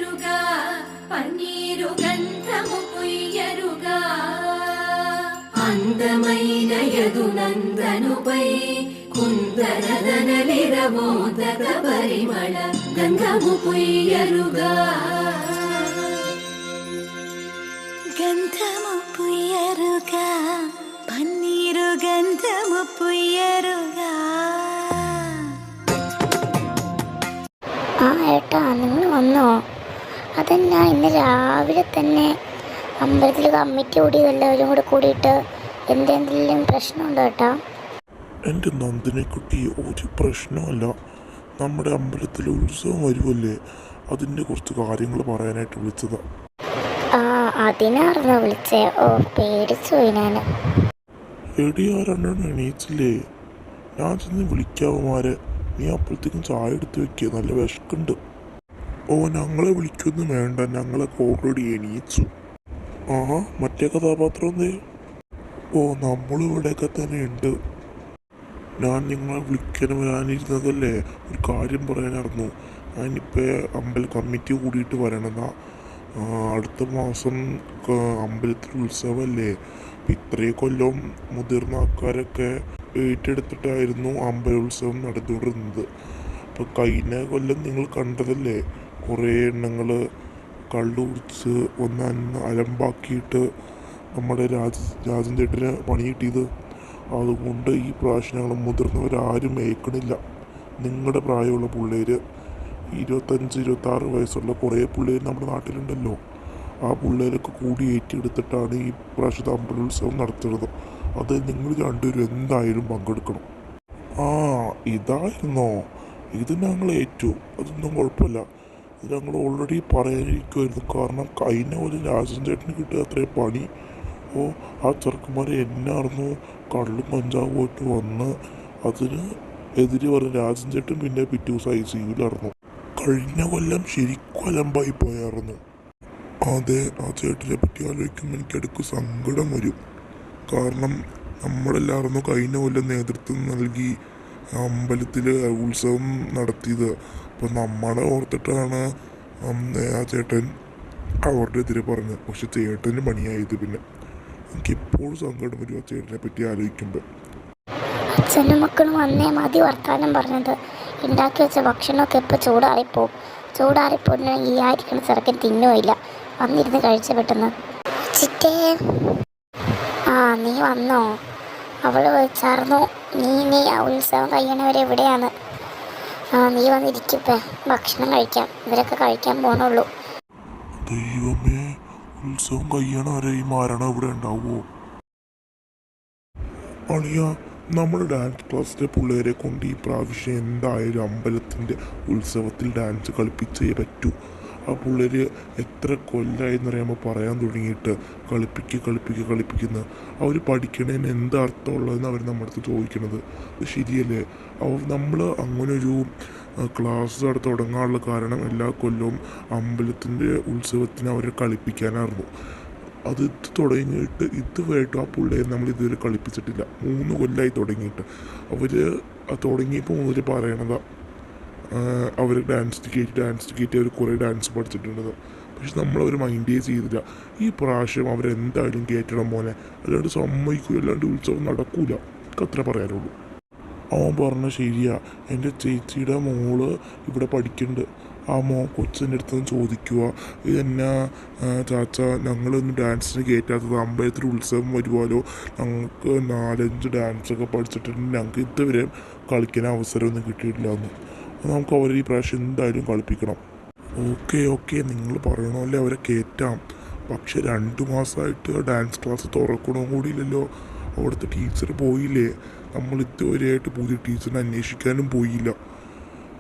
పుయ్యరుగా పన్నీరు గంధము పుయ్యరుగా అందమైన యదునందనుపై కుందరదనలిరమోదక పరిమళ గంధము పుయ్యరుగా గంధము పుయ్యరుగా పన్నీరు గంధము പുയ്യരുകാ. ഏട്ടാ നിങ്ങൾ വന്നോ? അതെന്നാ ഇന്ന് രാവിലെ തന്നെ അമ്പലത്തിൽ കമ്മിറ്റി കൂടിയതെല്ലാവരും കൂടെ കൂടിയിട്ട് എന്തെങ്കിലും പ്രശ്നമുണ്ടോ ഏട്ടാ? എൻ്റെ നന്ദിനിക്കുട്ടി, ഒരു പ്രശ്നമല്ല. നമ്മുടെ അമ്പലത്തിൽ ഉത്സവം വരുമല്ലേ, അതിൻ്റെ കുറച്ച് കാര്യങ്ങൾ പറയാനായിട്ട് വിളിച്ചതാ. ആ അതിനാർന്നോ വിളിച്ചേ? ഓ പേടിച്ചു പോയി ഞാൻ. എടിയാരെണ്ണം എണീച്ചില്ലേ? ഞാൻ ചെന്ന് വിളിക്കാവുമാരെ. നീ അപ്പോഴത്തേക്കും ചായ എടുത്ത് വെക്കുക, നല്ല വിശക്കുണ്ട്. ഓ ഞങ്ങളെ വിളിക്കൊന്നും വേണ്ട, ഞങ്ങളൊക്കെ ഓൾറെഡി എണീച്ചു. മറ്റേ കഥാപാത്രം എന്തേ? ഓ നമ്മളിവിടെയൊക്കെ തന്നെ ഉണ്ട്. ഞാൻ നിങ്ങളെ വിളിക്കാൻ വരാനിരുന്നതല്ലേ, ഒരു കാര്യം പറയാനായിരുന്നു. ഞാനിപ്പോൾ അമ്പല കമ്മിറ്റി കൂടിയിട്ട് വരണതാ. അടുത്ത മാസം അമ്പലത്തിൽ ഉത്സവമല്ലേ. ഇത്രയും കൊല്ലം മുതിർന്ന ആൾക്കാരൊക്കെ ഏറ്റെടുത്തിട്ടായിരുന്നു അമ്പലോത്സവം നടന്നുകൊണ്ടിരുന്നത്. അപ്പോൾ കഴിഞ്ഞ കൊല്ലം നിങ്ങൾ കണ്ടതല്ലേ, കുറേ എണ്ണങ്ങൾ കള്ളു കുടിച്ച് ഒന്ന് അലമ്പാക്കിയിട്ട് നമ്മുടെ രാജൻ ചേട്ടന് പണി കിട്ടിയത്. അതുകൊണ്ട് ഈ പ്രാവശ്യം ഞങ്ങൾ മുതിർന്നവരാരും ഏൽക്കണില്ല. നിങ്ങളുടെ പ്രായമുള്ള പിള്ളേർ, 25-26 വയസ്സുള്ള കുറേ പിള്ളേർ നമ്മുടെ നാട്ടിലുണ്ടല്ലോ, ആ പിള്ളേരൊക്കെ കൂടി ഏറ്റെടുത്തിട്ടാണ് ഈ പ്രാവശ്യത്തെ അമ്പലോത്സവം നടത്തുന്നത്. അത് നിങ്ങൾ രണ്ടുപേരും എന്തായാലും പങ്കെടുക്കണം. ഇതായിരുന്നോ? ഇത് ഞങ്ങൾ ഏറ്റു, അതൊന്നും കുഴപ്പമില്ല. ഇത് ഞങ്ങൾ ഓൾറെഡി പറയാനിരിക്കുമായിരുന്നു. കാരണം കഴിഞ്ഞ പോലെ രാജൻ ചേട്ടന് കിട്ടുക അത്രയും പണി. ആ ചെറുക്കന്മാരെ എന്നായിരുന്നു കള്ളും കഞ്ചാവും പോയിട്ട് വന്ന് അതിന് എതിര് പറഞ്ഞ രാജൻ ചേട്ടൻ പിന്നെ പിറ്റേ ദിവസം ICUവിലായിരുന്നു. കഴിഞ്ഞ കൊല്ലം ശരിക്കും അലമ്പായി പോയായിരുന്നു. അതെ, ആ ചേട്ടനെ പറ്റി ആലോചിക്കുമ്പോൾ എനിക്കിടയ്ക്ക് സങ്കടം വരും. കാരണം നമ്മളെല്ലാവരും കഴിഞ്ഞ കൊല്ലം നേതൃത്വം നൽകി അമ്പലത്തിൽ ഉത്സവം നടത്തിയത്. അപ്പോൾ നമ്മളെ ഓർത്തിട്ടാണ് ആ ചേട്ടൻ അവരുടെ എതിരെ പറഞ്ഞത്. പക്ഷെ ചേട്ടന് പണിയായത്. പിന്നെ എനിക്കിപ്പോഴും സങ്കടം വരും ആ ചേട്ടനെ പറ്റി ആലോചിക്കുമ്പോൾ. അച്ഛനും മക്കളും വന്നേ മതി വർത്താനം പറഞ്ഞത്. ഉണ്ടാക്കി വെച്ച ഭക്ഷണമൊക്കെ ഇപ്പോൾ ചൂടാറിപ്പോയിട്ട് ഈ ആയിരിക്കണ ചെറുക്കൻ തിന്നുമില്ല. വന്നിരുന്ന് കഴിച്ച പെട്ടെന്ന്. ചിറ്റേ, നീ വന്നോ? അവൾ വിളിച്ചായിരുന്നു നീ ആ ഉത്സവം കഴിയണവരെ എവിടെയാണ്? നീ വന്നിരിക്കപ്പേ, ഭക്ഷണം കഴിക്കാം. ഇവരൊക്കെ കഴിക്കാൻ പോകണുള്ളൂ. ദൈവമേ, ഉത്സവം കഴിയണവരെ ഈ മരണം ഇവിടെ ഉണ്ടാവുമോ? അളിയ, നമ്മുടെ ഡാൻസ് ക്ലാസ്സിലെ പിള്ളേരെ കൊണ്ട് ഈ പ്രാവശ്യം എന്തായാലും അമ്പലത്തിൻ്റെ ഉത്സവത്തിൽ ഡാൻസ് കളിപ്പിച്ചേ പറ്റൂ. ആ പിള്ളേർ എത്ര കൊല്ലമായെന്നറിയാമ്പോൾ പറയാൻ തുടങ്ങിയിട്ട് കളിപ്പിക്കുന്ന. അവർ പഠിക്കണതിന് എന്താ അർത്ഥമുള്ളതെന്ന് അവർ നമ്മുടെ അടുത്ത് ചോദിക്കണത്. അത് ശരിയല്ലേ? നമ്മൾ അങ്ങനൊരു ക്ലാസ് അവിടെ തുടങ്ങാനുള്ള കാരണം എല്ലാ കൊല്ലവും അമ്പലത്തിൻ്റെ ഉത്സവത്തിന് അവരെ കളിപ്പിക്കാനായിരുന്നു. അത് തുടങ്ങിയിട്ട് ഇതുവരെയായിട്ടും ആ പിള്ളേർ നമ്മൾ ഇതുവരെ കളിപ്പിച്ചിട്ടില്ല. 3 കൊല്ലമായി തുടങ്ങിയിട്ട്. അവർ തുടങ്ങിയപ്പോൾ മുതൽ പറയണതാണ് അവർ ഡാൻസ് ടിക്കറ്റ് അവർ കുറേ ഡാൻസ് പഠിച്ചിട്ടുണ്ടെന്ന്. പക്ഷെ നമ്മളവർ മൈൻഡേ ചെയ്തില്ല. ഈ പ്രാവശ്യം അവരെന്തായാലും കയറ്റണം മോനെ, അല്ലാണ്ട് സമ്മതിക്കൂല, അല്ലാണ്ട് ഉത്സവം നടക്കൂല. എനിക്ക് അത്ര പറയാനുള്ളൂ. അവൻ പറഞ്ഞ ശരിയാ. എൻ്റെ ചേച്ചിയുടെ മോള് ഇവിടെ പഠിക്കുന്നുണ്ട്. ആ കൊച്ചിൻ്റെ അടുത്ത് നിന്ന് ചോദിക്കുക, ഇതെന്നാ ചാച്ച ഞങ്ങളൊന്നും ഡാൻസിന് കയറ്റാത്തത്, അമ്പലത്തിൽ ഉത്സവം വരുവാലോ, ഞങ്ങൾക്ക് 4-5 ഡാൻസൊക്കെ പഠിച്ചിട്ടുണ്ട്, ഞങ്ങൾക്ക് ഇതുവരെ കളിക്കാൻ അവസരമൊന്നും കിട്ടിയിട്ടില്ല എന്ന്. നമുക്ക് അവരെ ഈ പ്രാവശ്യം എന്തായാലും കളിപ്പിക്കണം. ഓക്കെ നിങ്ങൾ പറയണമല്ലേ, അവരെ കയറ്റാം. പക്ഷെ 2 മാസമായിട്ട് ഡാൻസ് ക്ലാസ് തുറക്കണോ കൂടിയില്ലല്ലോ. അവിടുത്തെ ടീച്ചർ പോയില്ലേ. നമ്മൾ ഇതുവരെയായിട്ട് പുതിയ ടീച്ചറിനെ അന്വേഷിക്കാനും പോയില്ല.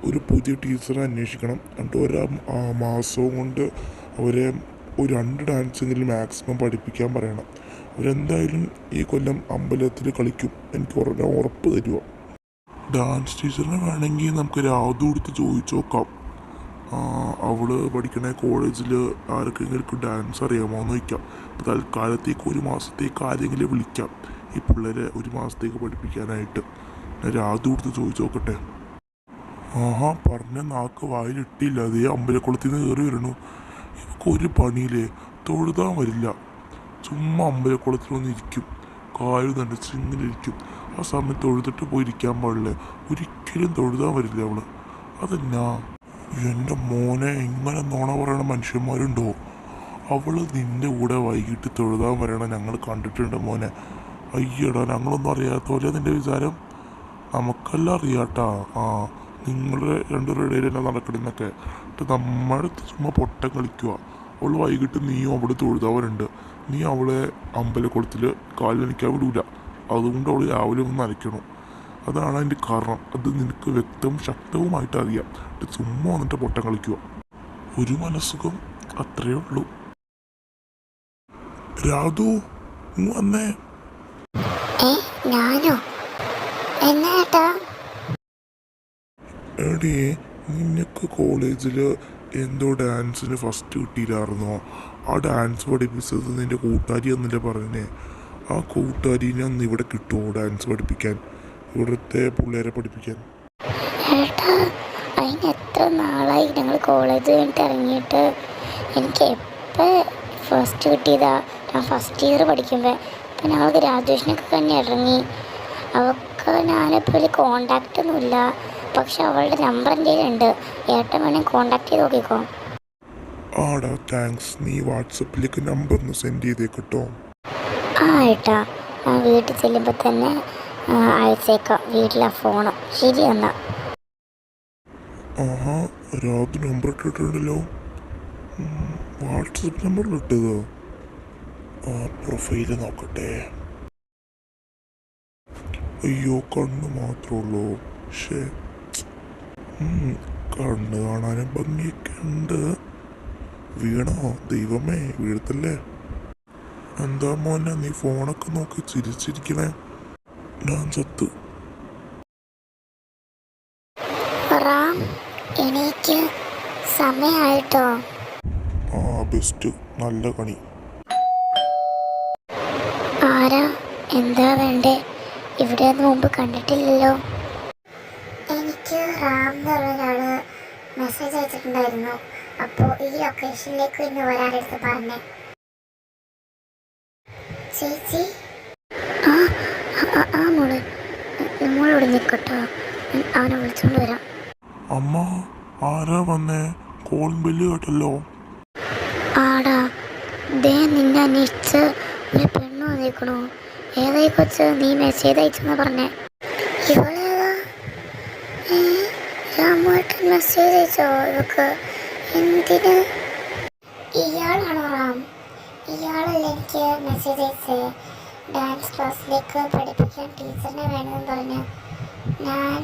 ഒരു പുതിയ ടീച്ചറെ അന്വേഷിക്കണം. എന്നിട്ട് മാസവും കൊണ്ട് അവരെ ഒരു 2 ഡാൻസെങ്കിലും മാക്സിമം പഠിപ്പിക്കാൻ പറയണം. അവരെന്തായാലും ഈ കൊല്ലം അമ്പലത്തിൽ കളിക്കും, എനിക്ക് ഉറപ്പ് തരുക. ഡാൻസ് ടീച്ചറിനെ വേണമെങ്കിൽ നമുക്ക് രാധു കൊടുത്ത് ചോദിച്ചു നോക്കാം. അവൾ പഠിക്കണ കോളേജിൽ ആർക്കെങ്കിലും ഡാൻസ് അറിയാമോ എന്ന് ചോദിക്കാം. തൽക്കാലത്തേക്ക് 1 മാസത്തേക്ക് ആരെങ്കിലും വിളിക്കാം ഈ പിള്ളേരെ 1 മാസത്തേക്ക് പഠിപ്പിക്കാനായിട്ട്. രാധു കൊടുത്ത് ചോദിച്ചു നോക്കട്ടെ. ആഹാ പറഞ്ഞ നാക്ക് വായിലിട്ടില്ല, അതേ അമ്പലക്കുളത്തിൽ നിന്ന് കയറി വരണു. ഇവക്ക് ഒരു പണിയില്ലേ, തൊഴുതാൻ വരില്ല. ചുമ്മാ അമ്പലക്കുളത്തിൽ വന്ന് ഇരിക്കും, കാല് നനച്ച് ഇങ്ങനെ ഇരിക്കും. ആ സമയത്ത് തൊഴുതിട്ട് പോയി ഇരിക്കാൻ പാടില്ല. ഒരിക്കലും തൊഴുതാൻ വരില്ല അവള്. അതെന്നാ എൻ്റെ മോനെ, ഇങ്ങനെ നുണ പറയണ മനുഷ്യന്മാരുണ്ടോ? അവള് നിന്റെ കൂടെ വൈകിട്ട് തൊഴുതാൻ വരണം ഞങ്ങൾ കണ്ടിട്ടുണ്ട് മോനെ. അയ്യടാ, ഞങ്ങളൊന്നും അറിയാത്ത പോലെ നിന്റെ വിചാരം. നമുക്കെല്ലാം അറിയാട്ടാ. ആ നിങ്ങളുടെ രണ്ടുപേരുടെ ഇടയിൽ തന്നെ നടക്കണമെന്നൊക്കെ. എന്നിട്ട് നമ്മുടെ ചുമ്മാ പൊട്ടം കളിക്കുക. അവൾ വൈകിട്ട് നീയും അവിടെ തൊഴുതാവരുണ്ട്. നീ അവളെ അമ്പലക്കുളത്തിൽ കാലിൽ നനയ്ക്കാൻ വിടൂല. അതുകൊണ്ട് അവൾ രാവിലെ ഒന്ന് നനയ്ക്കണം. അതാണ് അതിൻ്റെ കാരണം. അത് നിനക്ക് വ്യക്തവും ശക്തവുമായിട്ട് അറിയാം. എന്നിട്ട് ചുമ്മാ വന്നിട്ട് പൊട്ടം കളിക്കുക. ഒരു മനസ്സുഖം, അത്രയേ ഉള്ളൂ. രാധു വന്നേ. ഞാനോ? എന്നാ ഏട്ടാ? എടീ, നിനക്ക് കോളേജിൽ എന്തോ ഡാൻസിന് ഫസ്റ്റ് കിട്ടിയില്ലായിരുന്നോ? ആ ഡാൻസ് പഠിപ്പിച്ചത് നിൻ്റെ കൂട്ടുകാരി എന്നല്ലേ പറഞ്ഞേ? ആ കൂട്ടുകാരിനെ അന്ന് ഇവിടെ കിട്ടുമോ ഡാൻസ് പഠിപ്പിക്കാൻ, ഇവിടുത്തെ പിള്ളേരെ പഠിപ്പിക്കാൻ? ഏട്ടാ, അതിന് എത്ര നാളായി ഞങ്ങൾ കോളേജ് കഴിഞ്ഞിട്ട് ഇറങ്ങിയിട്ട്. എനിക്ക് എപ്പോൾ ഫസ്റ്റ് കിട്ടിയതാ? ഞാൻ ഫസ്റ്റ് ഇയർ പഠിക്കുമ്പോൾ. ഇപ്പം ഞങ്ങൾക്ക് ഗ്രാജുവേഷനൊക്കെ തന്നെ ഇറങ്ങി. അവൾക്ക് ഞാനിപ്പോൾ വലിയ കോണ്ടാക്റ്റ് ഒന്നുമില്ല. പക്ഷെ അവളുടെ നമ്പർ എൻ്റെ കയ്യിലുണ്ട്. ഏട്ടൻ വേണമെങ്കിൽ കോണ്ടാക്ട് ചെയ്ത് നോക്കിക്കോ. ആടാ താങ്ക്സ്. നീ വാട്സപ്പിലേക്ക് നമ്പർ ഒന്ന് സെൻഡ് ചെയ്തേക്കട്ടോ. ആ ഏട്ടാ, ഞാൻ വീട്ടിൽ ചെല്ലുമ്പോൾ തന്നെ അയച്ചേക്കാം വീട്ടിലെ ഫോണ്. ശരി എന്നാ. ആഹാ, രാധു നമ്പർ ഇട്ടിട്ടുണ്ടല്ലോ. വാട്സപ്പ് നമ്പറിൽ ഇട്ടതോ? ആ പ്രൊഫൈല് നോക്കട്ടെ. അയ്യോ, കണ്ണ് മാത്രമേ ഉള്ളൂ. പക്ഷേ കണ്ണ് കാണാനും ഭംഗിയൊക്കെ ഉണ്ട്. വീണോ? ദൈവമേ, വീഴത്തല്ലേ. എന്താ മോനെ, നീ ഫോണൊക്കെ നോക്കി ചിരിച്ചിരിക്കണേ? ഞാൻ ചത്തു. റാം, എനിക്ക് സമയമായിട്ടോ. ആ ബെസ്റ്റ്, നല്ല കണി. ആരാ? എന്താ വേണ്ടേ? ഇവിടെ ഒന്നും മുമ്പ് കണ്ടിട്ടില്ലല്ലോ. എനിക്ക് റാം എന്ന് പറഞ്ഞ ഒരാൾ മെസ്സേജ് അയച്ചിട്ടുണ്ടായിരുന്നു. അപ്പോൾ ഈ ലൊക്കേഷനിലേക്ക് ഇന്ന് വരാനെടുത്ത് പറഞ്ഞേ. ചേച്ചി? ആ ആ മോള്, മോളോട് നിൽക്കട്ടോ, അവനെ വിളിച്ചുകൊണ്ട് വരാം. അമ്മ, ആരാ വന്നേ? കോളിംഗ് ബെല്ല് കേട്ടല്ലോ. ആടാ, ദേ നിന്നെ അന്വേഷിച്ച് ഒരു പെണ്ണ് വന്നിരിക്കണു. ഏതായി കൊച്ച്? നീ മെസ്സേജ് അയച്ചെന്ന് പറഞ്ഞേ. ഇവളേതാ? രാമുവേട്ടൻ മെസ്സേജ് അയച്ചോ ഇവക്ക്? എന്തിന്? ഇയാളാണോ റാം? ഇയാളല്ലേ എനിക്ക് മെസ്സേജ് അയച്ചത്? ഡാൻസ് ക്ലാസ്സിലേക്ക് പഠിപ്പിക്കാൻ ടീച്ചറിനെ വേണമെന്ന് പറഞ്ഞ്. ഞാൻ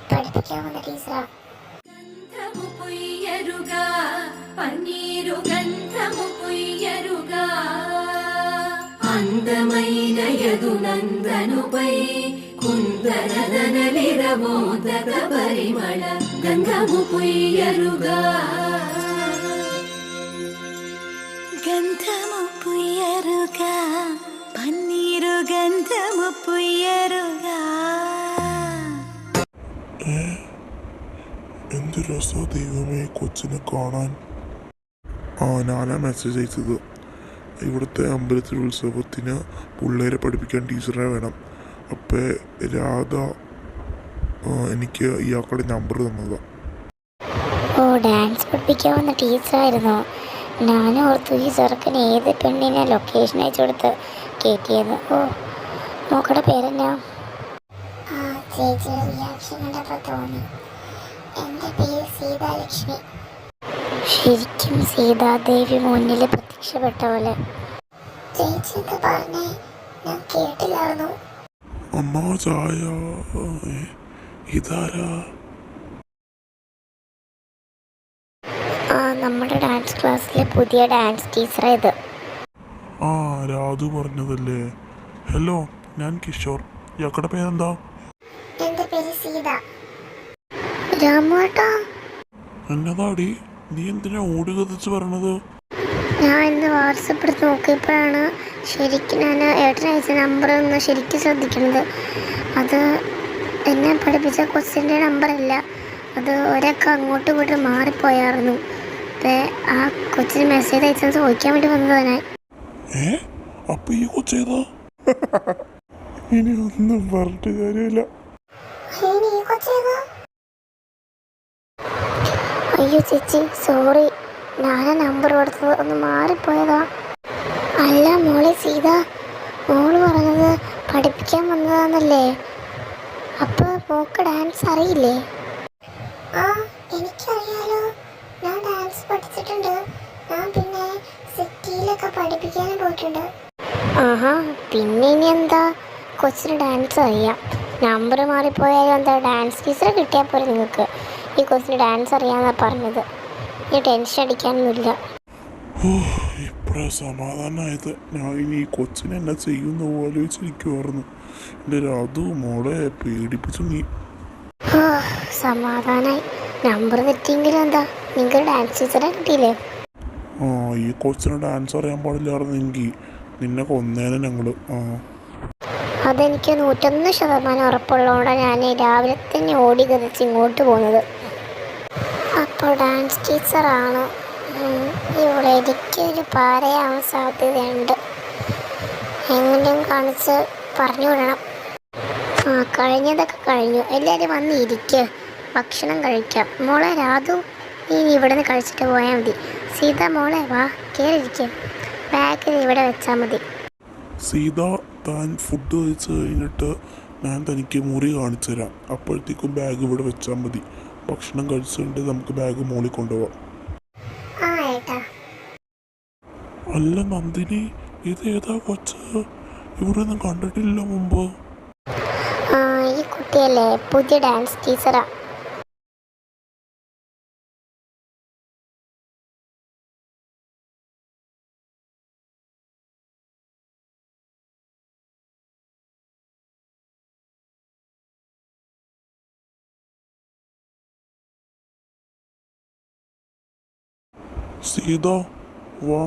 പഠിപ്പിക്കാൻ വന്ന ടീച്ചറാ. ഗന്ധമു പൊയ്യരുക, പന്നീരു ഗന്ധമു പൊയ്യരുക. అందమైనయదు నందనుపై కుందరదనలిరమోదక పరిమళ గంధము పొయ్యరుగా. గంధము పుయ్యరుగా, పన్నీరు గంధము పుయ్యరుగా. എന്ത് രസാ ദൈവമേ കൊച്ചിനെ കാണാൻ. ആ ഞാനാ മെസ്സേജ് അയച്ചത്. ഇവിടുത്തെ അമ്പലത്തിൽ ഉത്സവത്തിന് പിള്ളേരെ പഠിപ്പിക്കാൻ ടീച്ചറെ വേണം. അപ്പോൾ രാധ എനിക്ക് ഇയാളുടെ നമ്പർ തന്നതാണ്. ഓ, ഡാൻസ് പഠിപ്പിക്കാൻ വന്ന ടീച്ചറായിരുന്നു. ഞാനും ഓർത്തു ഈ ചെറുക്കന് ഏത് പെണ്ണിനെ ലൊക്കേഷൻ അയച്ചു കൊടുത്ത് കയറ്റിയത്. ഓ, മോക്കടെ പേരെന്നാ? ചേച്ചിയുടെ റിയാക്ഷൻ കണ്ടപ്പോൾ തോന്നി. എൻ്റെ പേര് സീതാലക്ഷ്മി. ശരിക്കും സീതാദേവി മുന്നിൽ പ്രത്യക്ഷപ്പെട്ട പോലെ. ചേച്ചി എന്താ പറഞ്ഞേ? ഞാൻ കേട്ടില്ലായിരുന്നു. അമ്മ ചായ. ഇതാരാ? ആ, നമ്മുടെ ഡാൻസ് ക്ലാസ്സിലെ പുതിയ ഡാൻസ് ടീച്ചറായത്. ആ രാധു പറഞ്ഞതല്ലേ. ഹലോ, ഞാൻ കിഷോർ. ഇയാളുടെ പേരെന്താ? എൻ്റെ പേര് സീത. രാമുവേട്ടാ, എന്നതാടി നീ എന്തിനാ ഓടി കത്തിച്ച് പറഞ്ഞത്? ഞാൻ ഇന്ന് വാട്സപ്പ് എടുത്ത് നോക്കിയപ്പോഴാണ് ശരിക്കും ഞാൻ ഏട്ടനയച്ച നമ്പർ ഒന്ന് ശരിക്കും ശ്രദ്ധിക്കുന്നത്. അത് എന്നെ പഠിപ്പിച്ച കൊച്ചിൻ്റെ നമ്പറല്ല. അത് ഒരൊക്കെ അങ്ങോട്ടും ഇങ്ങോട്ടും മാറിപ്പോയായിരുന്നു. ആ കൊച്ചിന് മെസ്സേജ് അയച്ചെന്ന് ചോദിക്കാൻ വേണ്ടി വന്നതാണ് ഞാൻ. അപ്പൊ ഈ കൊച്ചേതാ? ഇനി ഒന്നും പറഞ്ഞിട്ട് കാര്യമില്ല. അയ്യോ ചേച്ചി സോറി, ഞാനാ നമ്പർ കൊടുത്തത്, ഒന്ന് മാറിപ്പോയതാ. അല്ല മോളെ സീത, മോള് പറഞ്ഞത് പഠിപ്പിക്കാൻ വന്നതാന്നല്ലേ? അപ്പൊ മോക്ക് ഡാൻസ് അറിയില്ലേ? ആ എനിക്കറിയാലോ, ഞാൻ ഡാൻസ് പഠിച്ചിട്ടുണ്ട്. ഞാൻ പിന്നെ സിറ്റിയിലൊക്കെ പഠിപ്പിക്കാനും പോയിട്ടുണ്ട്. ആഹാ, പിന്നെ ഇനി എന്താ, കൊച്ചിന് ഡാൻസ് അറിയാം. നമ്പർ മാറിപ്പോയാലും എന്താ, ഡാൻസ് ടീച്ചറെ കിട്ടിയാൽ പോരെ നിങ്ങൾക്ക്. ഈ കൊച്ചിന് ഡാൻസ് അറിയാമെന്നാണ് പറഞ്ഞത്. ഈ ടെൻഷൻ അടിക്കാനൊന്നുമില്ല. ഇപ്പഴാ സമാധാനമായത്. ഞാൻ ഇനി ഈ കൊച്ചിനെ എന്നെ ചെയ്യുന്ന ആലോചിച്ചിരിക്കുമായിരുന്നു. എൻ്റെ രാധു മോളെ പേടിപ്പിച്ചു നീ. സമാധാനായി. നമ്പർ തെറ്റിയെങ്കിലും എന്താ, നിങ്ങൾക്ക് ഡാൻസ് ടീച്ചറെ കിട്ടിയില്ലേ? ഈ കൊച്ചിന് ഡാൻസ് അറിയാൻ പാടില്ലായിരുന്നെങ്കിൽ നിന്നെ കൊന്നേനെ ഞങ്ങള്. അതെനിക്ക് 101% ഉറപ്പുള്ളതുകൊണ്ടാണ് ഞാൻ രാവിലെ തന്നെ ഓടി കതിച്ച് ഇങ്ങോട്ട് പോകുന്നത്. അപ്പോൾ ഡാൻസ് ടീച്ചറാണ് ഇവിടെ. എനിക്കൊരു പാരയാവാൻ സാധ്യതയുണ്ട്. എങ്ങനെയും കാണിച്ച് പറഞ്ഞു വിടണം. കഴിഞ്ഞതൊക്കെ കഴിഞ്ഞു. എല്ലാവരും വന്ന് ഇരിക്കുക, ഭക്ഷണം കഴിക്കാം. മോളെ രാധു, നീ ഇവിടെ നിന്ന് കഴിച്ചിട്ട് പോയാൽ മതി. സീത മോളെ വാ, കയറിയിരിക്കുക. ബാഗ് ഇവിടെ വെച്ചാൽ മതി. സീത, താൻ ഫുഡ് കഴിച്ച് കഴിഞ്ഞിട്ട് ഞാൻ തനിക്ക് മുറി കാണിച്ചു തരാം. അപ്പോഴത്തേക്കും ബാഗ് ഇവിടെ വെച്ചാൽ മതി. ഭക്ഷണം കഴിച്ചിട്ട് നമുക്ക് ബാഗ് മോളിൽ കൊണ്ടുപോവാം. അല്ല നന്ദിനി, ഇത് ഏതാ കൊച്ച്? ഇവിടെ ഒന്നും കണ്ടിട്ടില്ല മുമ്പ്. ഈ കുട്ടിയല്ലേ പുതിയ ഡാൻസ് ടീച്ചറാ. സീത വാ,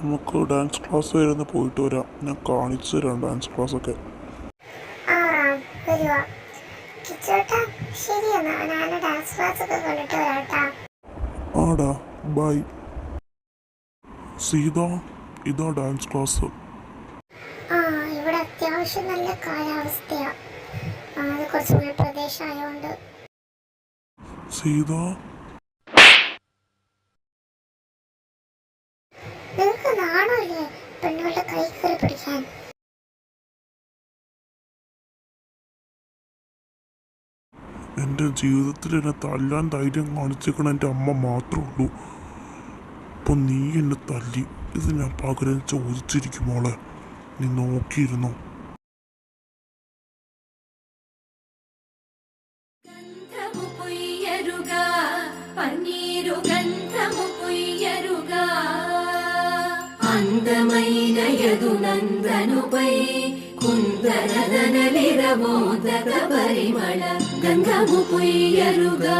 നമുക്ക് ഡാൻസ് ക്ലാസ് വരെ ഒന്ന് പോയിട്ട് വരാം. ഞാൻ കാണിച്ചു തരാം ഡാൻസ് ക്ലാസ്സൊക്കെ. ആടാ, ബൈ. സീത, ഇതാ ഡാൻസ് ക്ലാസ്. ഇവിടെ അത്യാവശ്യം നല്ല കാലാവസ്ഥയാ. അത് കുറച്ച് ഉൾപ്രദേശമായതുകൊണ്ട്. സീത, നിങ്ങൾക്ക് നാണമില്ലേ പെണ്ണുകളുടെ കൈ കയറി പിടിക്കാൻ? എൻ്റെ ജീവിതത്തിൽ എന്നെ തല്ലാൻ ധൈര്യം കാണിച്ചേക്കണ എൻ്റെ അമ്മ മാത്രമേ ഉള്ളൂ. അപ്പോൾ നീ എന്നെ തല്ലി, ഇത് ഞാൻ പകരം ചോദിച്ചിരിക്കും മോളെ, നീ നോക്കിയിരുന്നോ. ഗന്ധമു പൊയ്യരുക, പന്നീരു ഗന്ധമു പൊയ്യരുക. అందమైనయదు నందనుపై కుందరదనలిరమోదక పరిమళ గంధము పొయ్యరుగా.